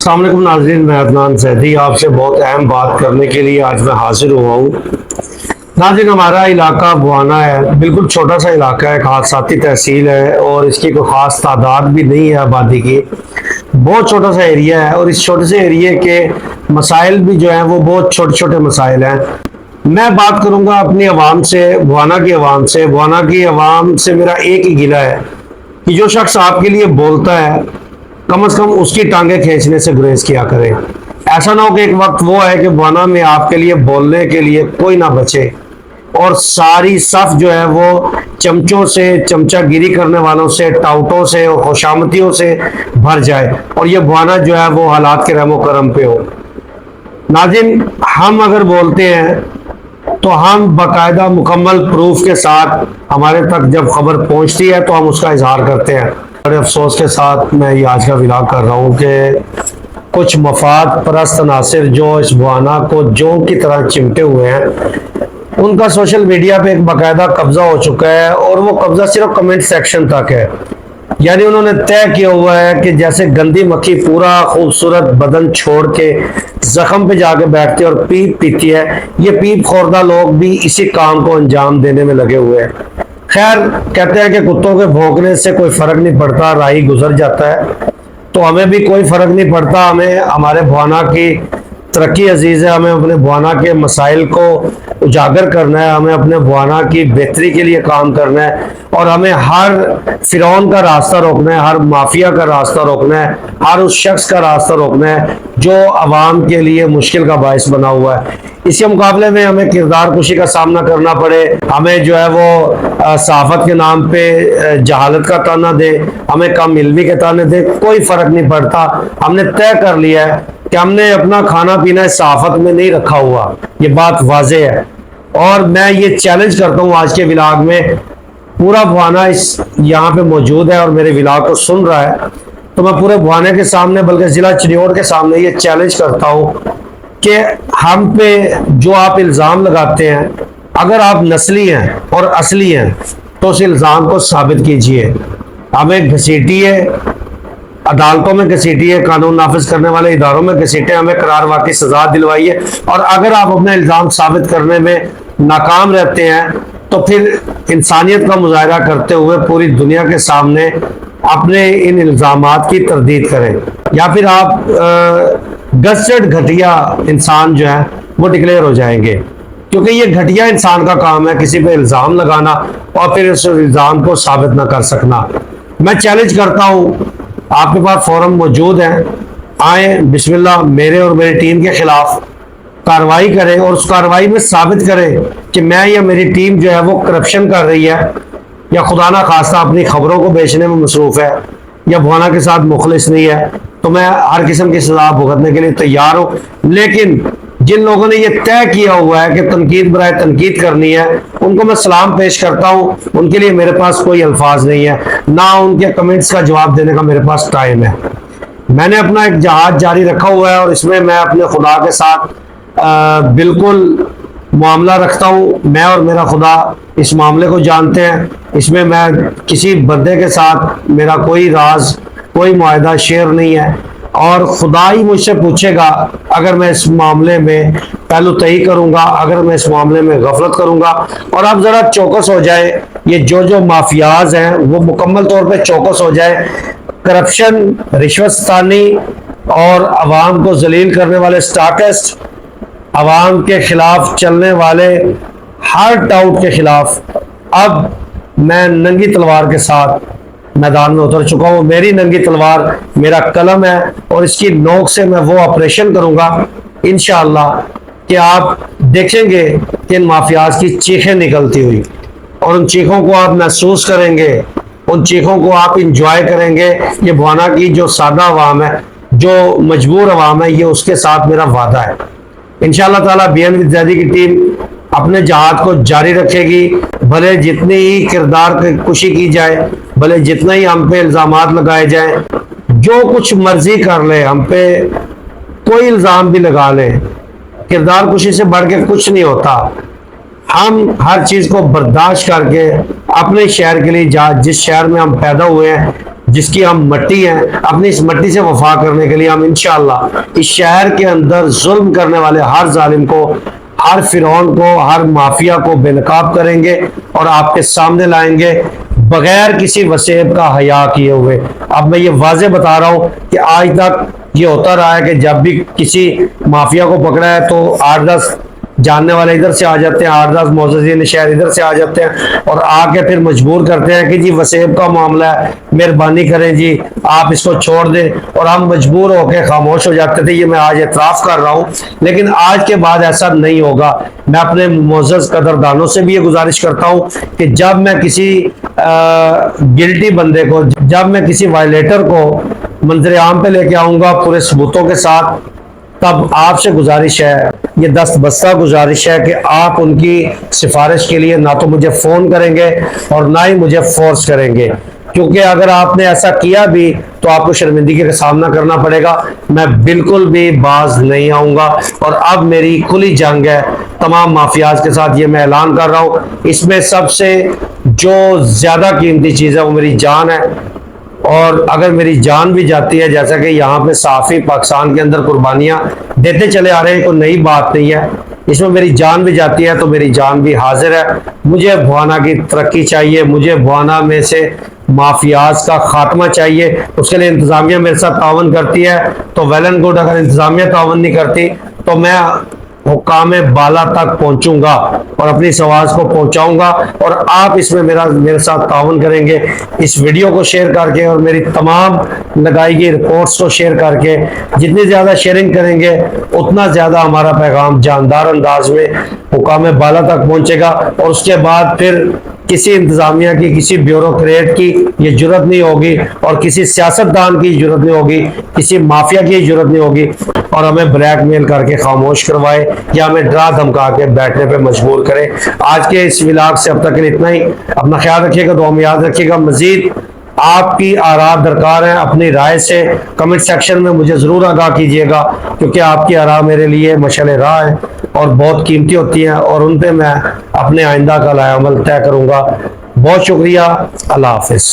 अस्सलाम वालेकुम नाज़रीन, मैं अदनान सैदी आपसे बहुत अहम बात करने के लिए आज मैं हाजिर हुआ हूँ। नाज़रीन, हमारा इलाका बुआना है, बिल्कुल छोटा सा इलाका है, हादसाती तहसील है और इसकी कोई ख़ास तादाद भी नहीं है आबादी की। बहुत छोटा सा एरिया है और इस छोटे से एरिया के मसाइल भी जो हैं वो बहुत छोटे छोटे मसाइल हैं। मैं बात करूँगा अपनी आवाम से, बुआना की आवाम से। बुआना की आवाम से मेरा एक ही गिला है कि जो शख्स आपके लिए बोलता है कम से कम उसकी टांगे खींचने से गुरेज किया करें। ऐसा ना हो कि एक वक्त वो है कि बुआना में आपके लिए बोलने के लिए कोई ना बचे और सारी सफ जो है वो चमचों से, चमचागिरी करने वालों से, टाउटों से और खुशामतियों से भर जाए और ये बुआना जो है वो हालात के रहमो करम पे हो। नाज़रीन, हम अगर बोलते हैं तो हम बाकायदा मुकम्मल प्रूफ के साथ हमारे तक जब खबर पहुंचती है तो हम उसका इजहार करते हैं। बड़े अफसोस के साथ मैं ये आज का विलाग कर रहा हूँ कि कुछ मफाद परस्त अनासिर जो इस बुआना को जोंक की तरह चिमटे हुए हैं, उनका सोशल मीडिया पे एक बाकायदा कब्जा हो चुका है और वो कब्जा सिर्फ कमेंट सेक्शन तक है। यानी उन्होंने तय किया हुआ है कि जैसे गंदी मक्खी पूरा खूबसूरत बदन छोड़ के जख्म पे जाके बैठती है और पीप पीती है, ये पीप खोरदा लोग भी इसी काम को अंजाम देने में लगे हुए हैं। खैर, कहते हैं कि कुत्तों के भौंकने से कोई फर्क नहीं पड़ता, राही गुजर जाता है, तो हमें भी कोई फर्क नहीं पड़ता। हमें हमारे बुआना की तरक्की अजीज है, हमें अपने बुआना के मसाइल को उजागर करना है, हमें अपने बुआना की बेहतरी के लिए काम करना है और हमें हर फिरौन का रास्ता रोकना है, हर माफिया का रास्ता रोकना है, हर उस शख्स का रास्ता रोकना है जो आवाम के लिए मुश्किल का बायस बना हुआ है। इसके मुकाबले में हमें किरदार कुशी का सामना करना पड़े, हमें जो है वो सहाफत के नाम पे जहालत का ताना दे, हमें कम इल्मी के ताने दे, कोई फर्क नहीं पड़ता। हमने तय कर लिया है कि हमने अपना खाना पीना इस सहाफत में नहीं रखा हुआ, ये बात वाज़ेह है। और मैं ये चैलेंज करता हूँ आज के विलाग में, पूरा बुआना इस यहाँ पे मौजूद है और मेरे विलाग को सुन रहा है, तो मैं पूरे बुआने के सामने बल्कि जिला चिन्योर के सामने ये चैलेंज करता हूँ कि हम पे जो आप इल्ज़ाम लगाते हैं, अगर आप नस्ली हैं और असली हैं तो उस इल्ज़ाम को साबित कीजिए। हमें घसीटिए, अदालतों में घसीटिए, कानून नाफिज करने वाले इदारों में घसीटे, हमें करार वाकई सजा दिलवाइए। और अगर आप अपना इल्ज़ाम साबित करने में नाकाम रहते हैं तो फिर इंसानियत का मुजाहरा करते हुए पूरी दुनिया के सामने अपने इन इल्ज़ामात की तरदीद करें, या फिर आप गस्टेड घटिया इंसान जो है वो डिक्लेयर हो जाएंगे। क्योंकि ये घटिया इंसान का काम है किसी पे इल्ज़ाम लगाना और फिर उस इल्ज़ाम को साबित ना कर सकना। मैं चैलेंज करता हूँ, आपके पास फोरम मौजूद है, आए बिस्मिल्लाह मेरे और मेरी टीम के खिलाफ कार्रवाई करें और उस कार्रवाई में साबित करें कि मैं या मेरी टीम जो है वो करप्शन कर रही है या खुदा ना खास्ता अपनी खबरों को बेचने में मसरूफ है या बुआना के साथ मुखलिस नहीं है, तो मैं हर किस्म की सजा भुगतने के लिए तैयार हूँ। लेकिन जिन लोगों ने ये तय किया हुआ है कि तनकीद बराए तनकीद करनी है, उनको मैं सलाम पेश करता हूँ। उनके लिए मेरे पास कोई अल्फाज नहीं है, ना उनके कमेंट्स का जवाब देने का मेरे पास टाइम है। मैंने अपना एक जहाज जारी रखा हुआ है और इसमें मैं अपने खुदा के साथ बिल्कुल मामला रखता हूँ। मैं और मेरा खुदा इस मामले को जानते हैं, इसमें मैं किसी बंदे के साथ मेरा कोई राज, कोई मुआहदा शेयर नहीं है और खुदा ही मुझसे पूछेगा अगर मैं इस मामले में पहलू तय करूंगा, अगर मैं इस मामले में गफलत करूंगा। और आप जरा चौकस हो जाए, ये जो माफियाज हैं वो मुकम्मल तौर पे चौकस हो जाए। करप्शन, रिश्वतस्तानी और आवाम को जलील करने वाले स्टाकिस्ट, आवाम के खिलाफ चलने वाले हर टाउट के खिलाफ अब मैं नंगी तलवार के साथ मैदान में उतर चुका हूँ। मेरी नंगी तलवार मेरा कलम है और इसकी नोक से मैं वो ऑपरेशन करूंगा इंशाअल्लाह कि आप देखेंगे कि इन माफियाज की चीखें निकलती हुई और उन चीखों को आप महसूस करेंगे, उन चीखों को आप इंजॉय करेंगे। ये बुआना की जो सादा अवाम है, जो मजबूर अवाम है, ये उसके साथ मेरा वादा है। इंशाअल्लाह ताला बीएन विद ज़ैदी की टीम अपने जहाद को जारी रखेगी, भले जितनी ही किरदार कुशी की जाए, भले जितना ही हम पे इल्ज़ामात लगाए जाएं, जो कुछ मर्जी कर ले, हम पे कोई इल्ज़ाम भी लगा ले, किरदार कुशी से बढ़ के कुछ नहीं होता। हम हर चीज़ को बर्दाश्त करके अपने शहर के लिए जिस शहर में हम पैदा हुए हैं जिसकी हम मट्टी हैं, अपनी इस मट्टी से वफा करने के लिए हम इंशाअल्लाह इस शहर के अंदर जुल्म करने वाले हर जालिम को, हर फिरौन को, हर माफिया को बेनकाब करेंगे और आपके सामने लाएंगे बगैर किसी वसेब का हया किए हुए। अब मैं ये वाजे बता रहा हूँ कि आज तक ये होता रहा है कि जब भी किसी माफिया को पकड़ा है तो 8-10 जानने वाले इधर से आ जाते हैं, 8-10 मोअज़्ज़िज़ीन शहर इधर से आ जाते हैं और आके फिर मजबूर करते हैं कि जी वसेब का मामला है, मेहरबानी करें जी आप इसको छोड़ दें, और हम मजबूर होकर खामोश हो जाते थे। ये मैं आज एतराफ़ कर रहा हूँ, लेकिन आज के बाद ऐसा नहीं होगा। मैं अपने मुअज़्ज़ज़ कदरदानों से भी ये गुजारिश करता हूँ कि जब मैं किसी गिल्टी बंदे को, जब मैं किसी वायलेटर को मंजर आम पे लेके आऊँगा पूरे सबूतों के साथ, तब आपसे गुजारिश है, ये दस्त बस्ता गुजारिश है कि आप उनकी सिफारिश के लिए ना तो मुझे फ़ोन करेंगे और ना ही मुझे फोर्स करेंगे, क्योंकि अगर आपने ऐसा किया भी तो आपको शर्मिंदगी का सामना करना पड़ेगा। मैं बिल्कुल भी बाज नहीं आऊँगा और अब मेरी खुली जंग है तमाम माफियाज के साथ, ये मैं ऐलान कर रहा हूँ। इसमें सबसे जो ज़्यादा कीमती चीज़ है वो मेरी जान है, और अगर मेरी जान भी जाती है, जैसा कि यहाँ पे साफ़ी पाकिस्तान के अंदर कुर्बानियाँ देते चले आ रहे हैं, कोई नई बात नहीं है, इसमें मेरी जान भी जाती है तो मेरी जान भी हाजिर है। मुझे भुआना की तरक्की चाहिए, मुझे भुआना में से माफियाज का खात्मा चाहिए, उसके लिए इंतज़ामिया मेरे साथ तावन करती है तो वेल एंड गुड, अगर इंतज़ामिया तावन नहीं करती तो मैं हुक्काम बाला तक पहुंचूंगा और अपनी इस आवाज़ को पहुंचाऊंगा, और आप इसमें मेरे साथ ताउन करेंगे इस वीडियो को शेयर करके और मेरी तमाम लगाई गई रिपोर्ट्स को शेयर करके। जितनी ज़्यादा शेयरिंग करेंगे उतना ज़्यादा हमारा पैगाम जानदार अंदाज में हुक्काम बाला तक पहुंचेगा, और उसके बाद फिर किसी इंतजामिया की, किसी ब्यूरोक्रेट की ये जरूरत नहीं होगी और किसी सियासतदान की जरूरत नहीं होगी, किसी माफिया की जरूरत नहीं होगी और हमें ब्लैकमेल करके खामोश करवाए या हमें डरा धमका के बैठने पे मजबूर करे। आज के इस व्लॉग से अब तक के लिए इतना ही। अपना ख्याल रखिएगा, दुआ में याद रखिएगा। मजीद आपकी आरा दरकार है, अपनी राय से कमेंट सेक्शन में मुझे ज़रूर आगाह कीजिएगा, क्योंकि आपकी आरा मेरे लिए मशअले राह है और बहुत कीमती होती हैं और उन पे मैं अपने आइंदा का लाए अमल तय करूँगा। बहुत शुक्रिया। अल्लाह हाफिज़।